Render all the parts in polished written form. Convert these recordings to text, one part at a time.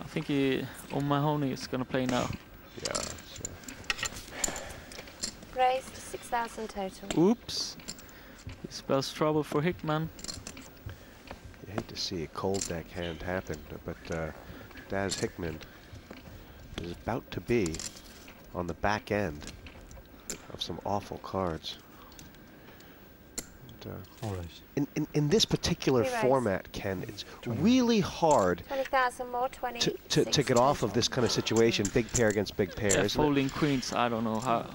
I think O'Mahony is gonna play now. Yeah. Raised 6,000 total. Oops. It spells trouble for Hickman. You hate to see a cold deck hand happen, but Daz Hickman is about to be on the back end of some awful cards. And, in this particular format, Ken, it's really hard 20,000 more, 20 to get off of this kind of situation, big pair against big pair. Yeah, folding queens, I don't know how.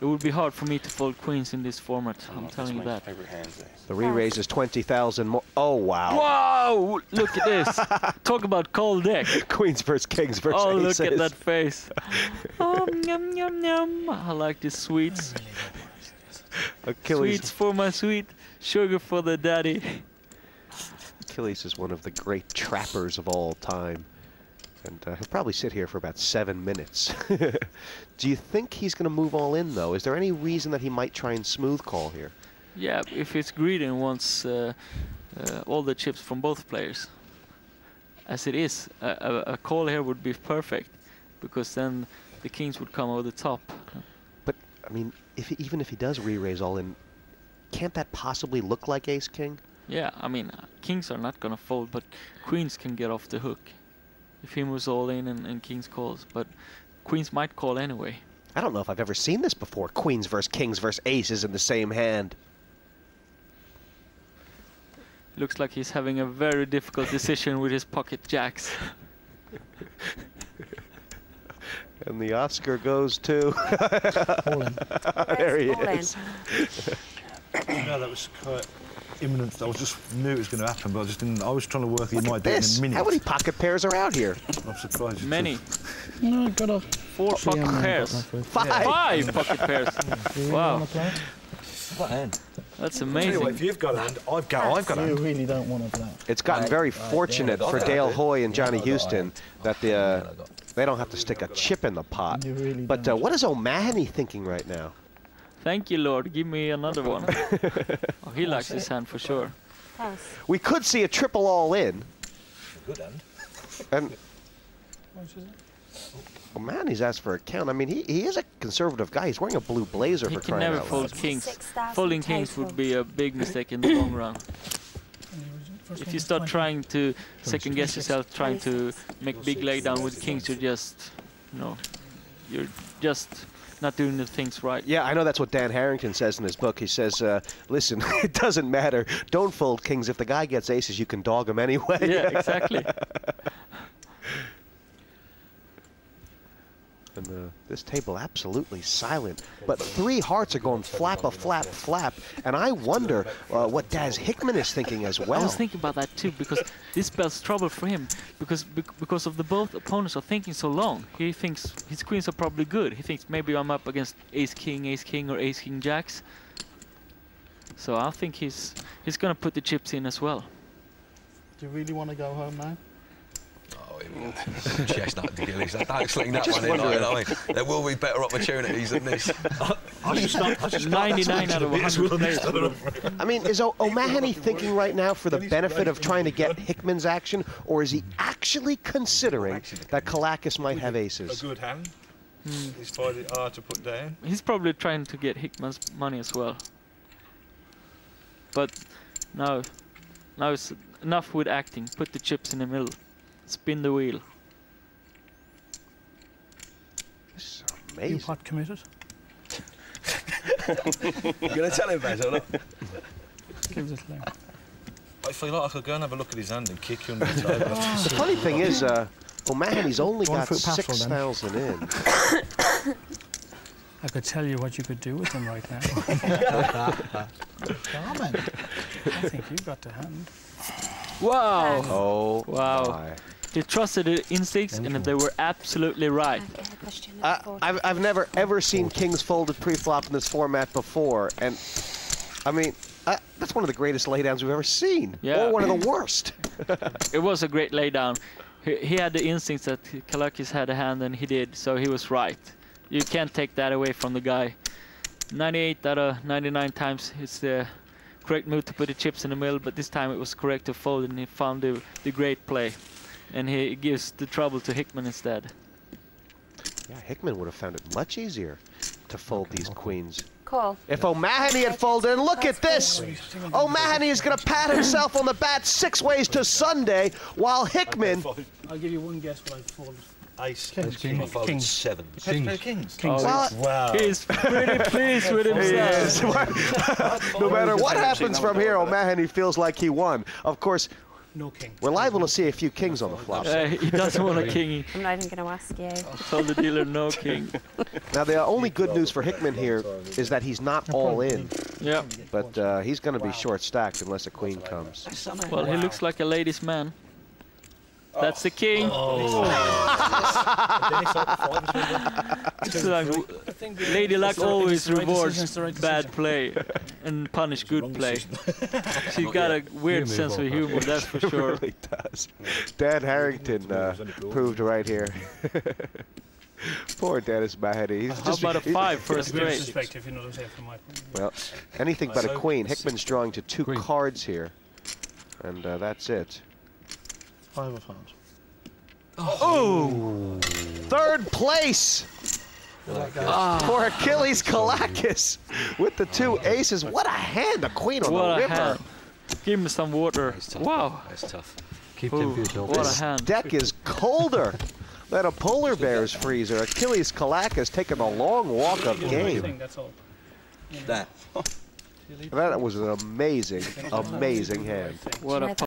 It would be hard for me to fold queens in this format, I'm telling you that. The re-raise is 20,000 more. Oh, wow. Whoa! Look at this. Talk about cold deck. Queens versus kings versus aces. Look at that face. Oh, yum, yum, yum. I like the sweets. Achilles. Sweets for my sweet, sugar for the daddy. Achilles is one of the great trappers of all time. And he'll probably sit here for about 7 minutes. Do you think he's going to move all in, though? Is there any reason that he might try and smooth call here? Yeah, if he's greedy and wants all the chips from both players. As it is, a call here would be perfect, because then the kings would come over the top. But, I mean, even if he does re-raise all in, can't that possibly look like ace-king? Yeah, I mean, kings are not going to fold, but queens can get off the hook. If he moves all in and kings calls, but queens might call anyway. I don't know if I've ever seen this before. Queens versus kings versus aces in the same hand. Looks like he's having a very difficult decision with his pocket jacks. And the Oscar goes to... There he is. No, that was quite imminent. I just knew it was going to happen, but I just didn't. I was trying to work he might do it in a minute. How many pocket pairs are out here? I'm surprised. Many. No, got a 4 pocket pairs. 5. 5 pocket pairs. Wow. Hand. That's amazing. Anyway, if you've got a hand, I've got a You hand. really don't want to play. It's gotten very fortunate for Dale Hoy and Johnny Houston that they don't have to stick a chip in the pot. Really But what is O'Mahony thinking right now? Thank you, Lord. Give me another one. Oh, he likes his hand for sure. Pass. We could see a triple all in. Good hand. And O'Mahony's asked for a count. I mean, he is a conservative guy. He's wearing a blue blazer He for can crying never out loud. fold kings. 6,000 Folding kings total. would be a big mistake in the long run. If you start trying to second guess yourself, trying to make big laydown with kings, you're just, you're just not doing the things right. Yeah, I know that's what Dan Harrington says in his book. He says, listen, it doesn't matter. Don't fold kings. If the guy gets aces, you can dog him anyway. Yeah, exactly. And this table absolutely silent. But 3 hearts are going flap-a-flap-flap. And I wonder what Daz Hickman is thinking as well. I was thinking about that too, because this spells trouble for him, because of the both opponents are thinking so long. He thinks his queens are probably good. He thinks maybe I'm up against ace-king, or ace-king jacks. So I think he's gonna put the chips in as well. Do you really want to go home now? Oh, chestnut Achilles. Don't sling that one in like that. There will be better opportunities than this. I just 99 out of 100 players. I mean, is O'Mahony thinking right now for the benefit of trying to get Hickman's action, or is he actually considering that Kalakis might have aces? A good hand. He's finding it hard to put down. He's probably trying to get Hickman's money as well. But now it's enough with acting. Put the chips in the middle. Spin the wheel. This is You amazing. pot committed? You're going to tell him about it, or not? Give us a clue. I feel like I could go and have a look at his hand and kick you under the table. The funny thing is, O'Mahony's only One got foot password, then. 6,000 in. I could tell you what you could do with them right now. Carmen, I think you got the hand. Wow! Oh, Wow. my. He trusted the instincts, and they were absolutely right. I've never ever seen kings folded pre-flop in this format before, and I mean, that's one of the greatest laydowns we've ever seen, Yeah. or one of the worst. It was a great laydown. He had the instincts that Kalakis had a hand, and he did, so he was right. You can't take that away from the guy. 98 out of 99 times it's the correct move to put the chips in the middle, but this time it was correct to fold, and he found the great play. And he gives the trouble to Hickman instead. Yeah, Hickman would have found it much easier to fold these queens. Call. If O'Mahony had folded, and look at this! O'Mahony is going to pat himself on the back 6 ways to Sunday, while Hickman... I'll give you one guess what I folded. Ace. Kings. King. I folded Kings. 7. Kings. Well, Wow. He's pretty pleased with himself. no matter what happens from here, O'Mahony feels like he won. Of course, No king. we're liable to see a few kings on the flop. He doesn't want a king. I'm not even going to ask you. Told the dealer no king. Now, the only good news for Hickman here is that he's not all in, Yeah. but he's going to be short-stacked unless a queen comes. Well, he looks like a ladies' man. That's the king. It's like, Lady Luck always rewards bad play and punish good play. She's got a weird sense of humor, that's for It sure. really does. Dan Harrington proved right here. Poor Dennis Mahoney. He's How about a 5 for a That's a bit straight? suspected, you know what I'm saying, from my point of view. Well, anything but a queen. Hickman's drawing to 2 cards here. And that's it. 5 of hearts. Oh! 3rd place! For Achilles Kalakis with the 2 aces. What a hand! A queen on What the a river. hand. Give me some water. That's tough. Wow. That's tough. Keep Ooh, them for yourself. what a This hand. deck is colder than a polar bear's freezer. Achilles Kalakis taking a long walk of Thing, game. that's all. That. That was an amazing, amazing hand. What a Do you know,